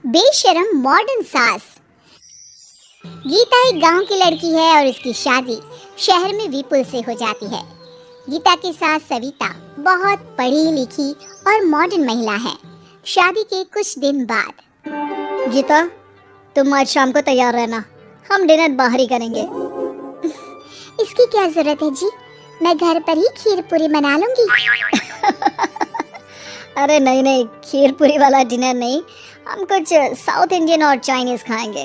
बेशरम मॉडर्न सास। गीता एक गांव की लड़की है और उसकी शादी शहर में विपुल से हो जाती है। गीता की सास सविता बहुत पढ़ी लिखी और मॉडर्न महिला है। शादी के कुछ दिन बाद, गीता, तुम आज शाम को तैयार रहना, हम डिनर बाहर ही करेंगे। इसकी क्या जरूरत है जी, मैं घर पर ही खीर पूरी बना लूंगी। अरे नहीं नहीं, खीर पूरी वाला डिनर नहीं, हम कुछ साउथ इंडियन और चाइनीज खाएंगे।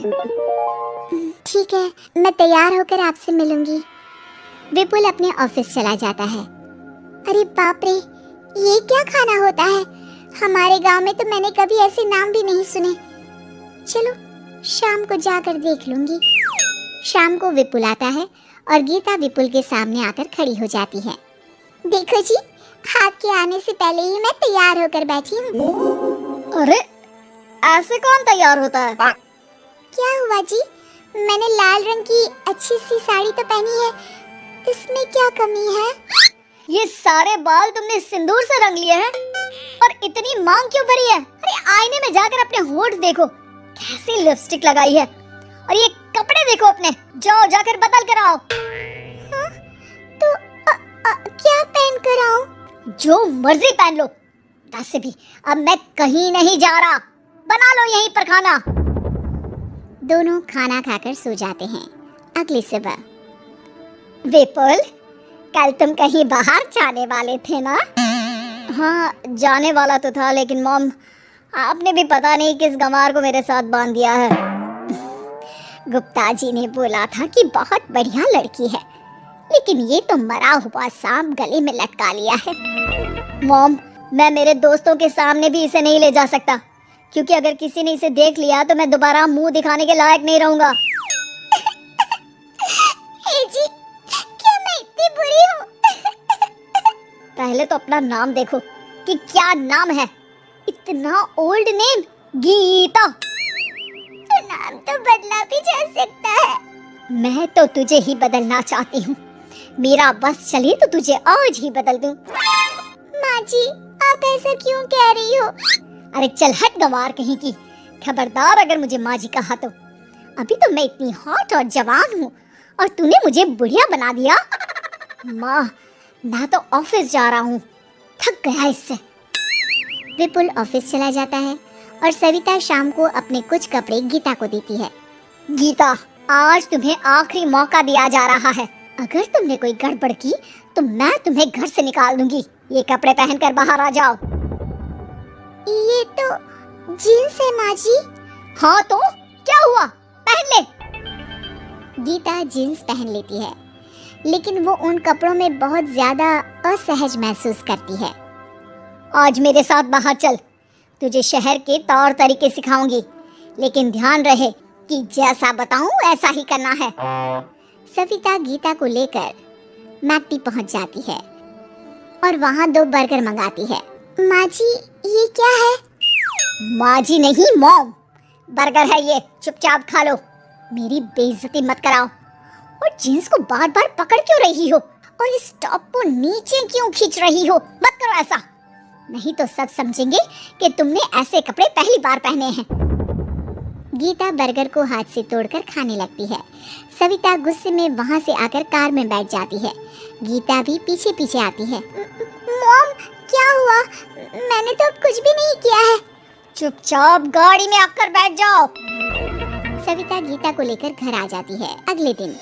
ठीक है, मैं तैयार होकर आपसे मिलूंगी। विपुल अपने ऑफिस चला जाता है। अरे बाप रे, ये क्या खाना होता है? हमारे गांव में तो मैंने कभी ऐसे नाम भी नहीं सुने। चलो शाम को जाकर देख लूंगी। शाम को विपुल आता है और गीता विपुल के सामने आकर खड़ी हो जाती है। देखो जी, आपके आने से पहले ही मैं तैयार होकर बैठी हूँ। अरे ऐसे कौन तैयार होता है? क्या हुआ जी, मैंने लाल रंग की अच्छी सी साड़ी तो पहनी है, इसमें क्या कमी है? ये सारे बाल तुमने सिंदूर से रंग लिए हैं और इतनी मांग क्यों भरी है? अरे आईने में जाकर अपने होंठ देखो, कैसी लिपस्टिक लगाई है, और ये कपड़े देखो अपने, जाओ जाकर बदल कर आओ। हाँ? तो क्या पहन कर आऊं? जो मर्जी पहन लो, वैसे भी अब मैं कहीं नहीं जा रहा, बना लो यहीं पर खाना। दोनों खाना खाकर सो जाते हैं। अगली सुबह, विपुल, कल तुम कहीं बाहर जाने वाले थे ना? हाँ, जाने वाला तो था, लेकिन मॉम, आपने भी पता नहीं किस गंवार को मेरे साथ बांध दिया है। गुप्ता जी ने बोला था कि बहुत बढ़िया लड़की है, लेकिन ये तो मरा हुआ सांप गले में लटका लिया है। मॉम, मैं मेरे दोस्तों के सामने भी इसे नहीं ले जा सकता, क्योंकि अगर किसी ने इसे देख लिया तो मैं दोबारा मुंह दिखाने के लायक नहीं रहूंगा। जी, क्या मैं इतनी बुरी हूँ? पहले तो अपना नाम देखो कि क्या नाम है, इतना ओल्ड नेम, गीता। तो नाम तो बदला भी जा सकता है। मैं तो तुझे ही बदलना चाहती हूँ, मेरा बस चले तो तुझे आज ही बदल दूं। माँ जी, आप ऐसा क्यों कह रही हो? अरे चल हट गंवार कहीं की, खबरदार अगर मुझे माँ जी कहा तो। अभी तो मैं इतनी हॉट और जवान हूँ और तूने मुझे बुढ़िया बना दिया। माँ, मैं तो ऑफिस जा रहा हूँ, थक गया इससे। विपुल ऑफिस चला जाता है और सविता शाम को अपने कुछ कपड़े गीता को देती है। गीता, आज तुम्हें आखिरी मौका दिया जा रहा है, अगर तुमने कोई गड़बड़ की तो मैं तुम्हें घर से निकाल दूंगी। ये कपड़े पहनकर बाहर आ जाओ। ये तो जीन्स है माँ जी। हाँ तो क्या हुआ, पहन ले। गीता जीन्स पहन लेती है, लेकिन वो उन कपड़ों में बहुत ज्यादा असहज महसूस करती है। आज मेरे साथ बाहर चल, तुझे शहर के तौर तरीके सिखाऊंगी, लेकिन ध्यान रहे कि जैसा बताऊं ऐसा ही करना है। सविता गीता को लेकर मैकडी पहुंच जाती है और वहाँ 2 बर्गर मंगाती है। माँ जी, ये क्या है? माँ जी नहीं मॉम, बर्गर है ये, चुपचाप खा लो, मेरी बेइज्जती मत कराओ। और जीन्स को बार बार पकड़ क्यों रही हो, और इस टॉप को नीचे क्यों खींच रही हो? मत करो ऐसा, नहीं तो सब समझेंगे कि तुमने ऐसे कपड़े पहली बार पहने हैं। गीता बर्गर को हाथ से तोड़कर खाने लगती है। सविता गुस्से में वहाँ से आकर कार में बैठ जाती है। गीता भी पीछे पीछे आती है। मॉम, क्या हुआ? मैंने तो कुछ भी नहीं किया है। चुपचाप गाड़ी में आकर बैठ जाओ। सविता गीता को लेकर घर आ जाती है। अगले दिन,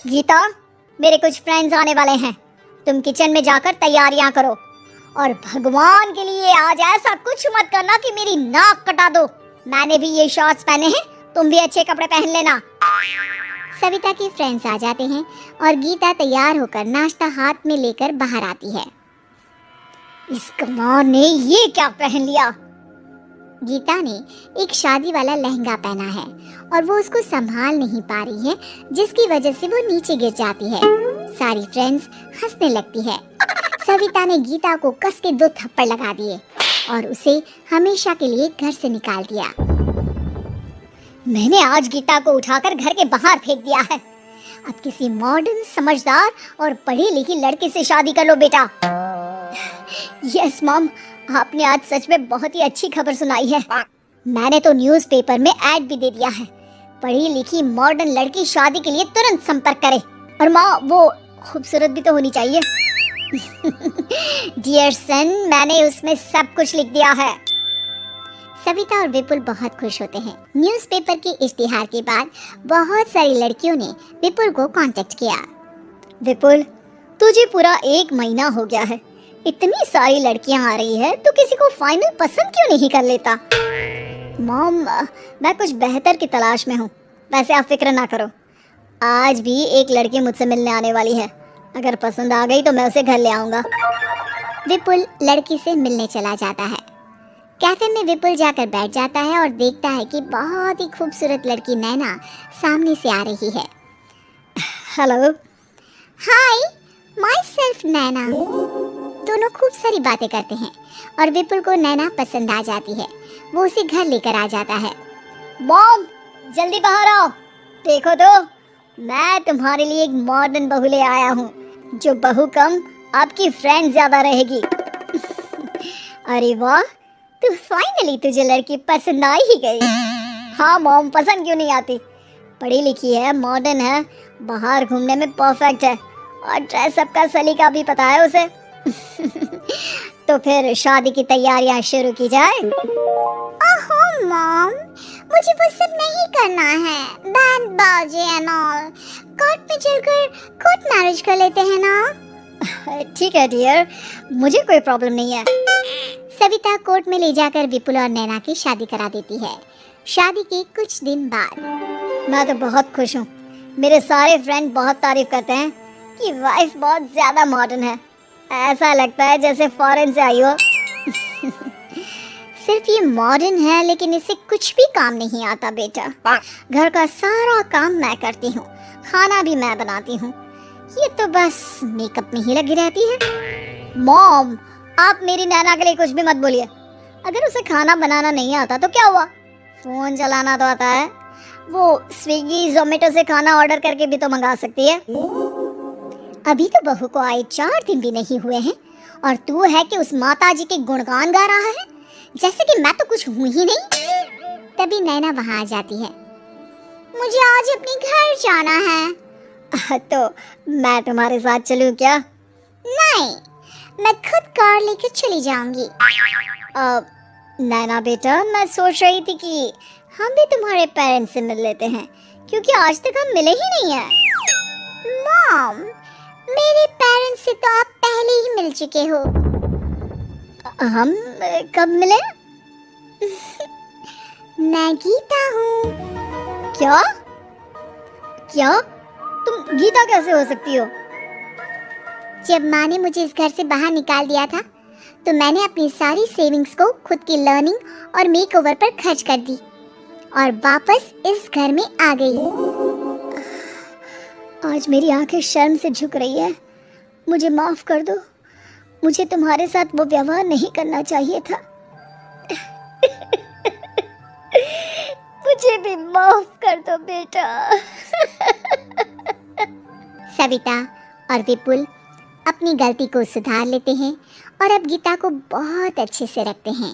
गीता, मेरे कुछ फ्रेंड्स आने वाले हैं, तुम किचन में जाकर तैयारियां करो, और भगवान के लिए आज ऐसा कुछ मत करना कि मेरी नाक कटा दो। मैंने भी ये शॉर्ट्स पहने हैं, तुम भी अच्छे कपड़े पहन लेना। सविता के फ्रेंड्स आ जाते हैं और गीता तैयार होकर नाश्ता हाथ में लेकर बाहर आती है। इस गंवार ने ये क्या पहन लिया? गीता ने एक शादी वाला लहंगा पहना है और वो उसको संभाल नहीं पा रही है, जिसकी वजह से वो नीचे गिर जाती है। सारी फ्रेंड्स हंसने लगती है। सविता ने गीता को कस के 2 थप्पड़ लगा दिए और उसे हमेशा के लिए घर से निकाल दिया। मैंने आज गीता को उठाकर घर के बाहर फेंक दिया है। अब किसी मॉडर्न, समझदार और पढ़ी लिखी लड़के से शादी कर लो बेटा। यस मॉम, आपने आज सच में बहुत ही अच्छी खबर सुनाई है। मैंने तो न्यूज़पेपर में ऐड भी दे दिया है, पढ़ी लिखी मॉडर्न लड़की शादी के लिए तुरंत संपर्क करे। और माँ, वो खूबसूरत भी तो होनी चाहिए। डियर सन, मैंने उसमें सब कुछ लिख दिया है। सविता और विपुल बहुत खुश होते हैं। न्यूज़पेपर के इश्तिहार के बाद बहुत सारी लड़कियों ने विपुल को कांटेक्ट किया। विपुल, तुझे पूरा 1 महीना हो गया है, इतनी सारी लड़कियां आ रही है, तो किसी को फाइनल पसंद क्यों नहीं कर लेता? मॉम, मैं कुछ बेहतर की तलाश में हूँ। वैसे आप फिक्र ना करो, आज भी एक लड़की मुझसे मिलने आने वाली है। अगर पसंद आ गई तो मैं उसे घर ले आऊँगा। विपुल लड़की से मिलने चला जाता है। कैफे में विपुल जाकर बैठ जाता है और देखता है कि बहुत ही खूबसूरत लड़की नैना सामने से आ रही है। हेलो। हाय, माई सेल्फ नैना। दोनों खूब सारी बातें करते हैं और विपुल को नैना पसंद आ जाती है। वो उसे घर लेकर आ जाता है। मॉम, जल्दी बाहर आओ। देखो तो, मैं तुम्हारे लिए एक मॉडर्न बहू ले आया हूँ, जो बहू कम आपकी फ्रेंड ज्यादा रहेगी। अरे वाह, तो फाइनली तुझे लड़की पसंद आ ही गई। हाँ मॉम, पसंद क्यों नहीं आती? पढ़ी लिखी है, मॉडर्न है, बाहर घूमने में परफेक्ट है और ड्रेसअप का सलीका भी पता है उसे। तो फिर शादी की तैयारियां शुरू की जाए। ओहो मॉम, मुझे वो सब नहीं करना है। बैंड बाजे एंड ऑल। कोर्ट में चलकर कोर्ट मैरिज कर लेते हैं ना। ठीक है डियर, मुझे कोई प्रॉब्लम नहीं है। सविता कोर्ट में ले जाकर विपुल और नैना की शादी करा देती है। शादी के कुछ दिन बाद मैं तो बहुत खुश हूँ। मेरे सारे फ्रेंड बहुत तारीफ करते हैं कि वाइफ बहुत ज्यादा मॉडर्न है। ऐसा लगता है जैसे फॉरेन से आई हो। सिर्फ ये मॉडर्न है, लेकिन इससे कुछ भी काम नहीं आता बेटा। घर का सारा काम मैं करती हूँ, खाना भी मैं बनाती हूँ। ये तो बस मेकअप में ही लगी रहती है। मॉम, आप मेरी नैना के लिए कुछ भी मत बोलिए। अगर उसे खाना बनाना नहीं आता तो क्या हुआ, फोन चलाना तो आता है। वो स्विगी जोमेटो से खाना ऑर्डर करके भी तो मंगा सकती है। अभी तो बहू को आए 4 दिन भी नहीं हुए हैं और तू है कि उस माता जी के गुणगान गा रहा है, जैसे कि मैं तो कुछ हूँ ही नहीं। तभी नैना वहाँ आ जाती है। मुझे आज अपने घर जाना है। तो मैं तुम्हारे साथ चलूं क्या? नहीं, मैं खुद कार लेकर चली जाऊंगी। नैना बेटा, मैं सोच रही थी कि हम भी तुम्हारे पेरेंट्स से मिल लेते हैं, क्योंकि आज तक हम मिले ही नहीं हैं। मॉम, मेरे पेरेंट्स से तो आप पहले ही मिल चुके हो। हम कब मिले? मैं गीता हूँ। क्या? क्या? तुम गीता कैसे हो सकती हो? जब माँ ने मुझे इस घर से बाहर निकाल दिया था, तो मैंने अपनी सारी सेविंग्स को खुद की लर्निंग और मेकओवर पर खर्च कर दी और वापस इस घर में आ गई। आज मेरी आंखें शर्म से झुक रही है। मुझे माफ कर दो। मुझे तुम्हारे साथ वो व्यवहार नहीं करना चाहिए था। मुझे भी माफ कर दो बेटा। सविता और विपुल अपनी गलती को सुधार लेते हैं और अब गीता को बहुत अच्छे से रखते हैं।